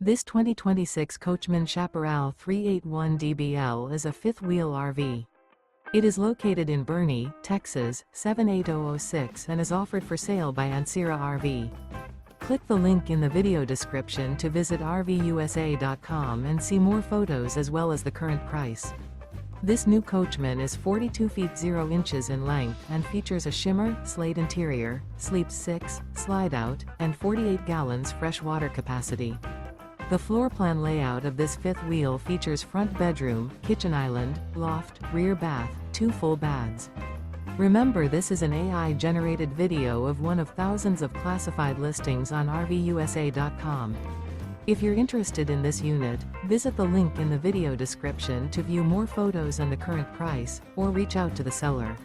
This 2026 Coachmen Chaparral 381DBL is a fifth-wheel RV. It is located in Boerne, Texas, 78006 and is offered for sale by Ancira RV. Click the link in the video description to visit RVUSA.com and see more photos as well as the current price. This new Coachmen is 42 feet 0 inches in length and features a Shimmer, Slate interior, sleeps 6, Slideout, and 48 gallons fresh water capacity. The floor plan layout of this fifth wheel features front bedroom, kitchen island, loft, rear bath, 2 full baths. Remember, this is an AI-generated video of one of thousands of classified listings on RVUSA.com. If you're interested in this unit, visit the link in the video description to view more photos and the current price, or reach out to the seller.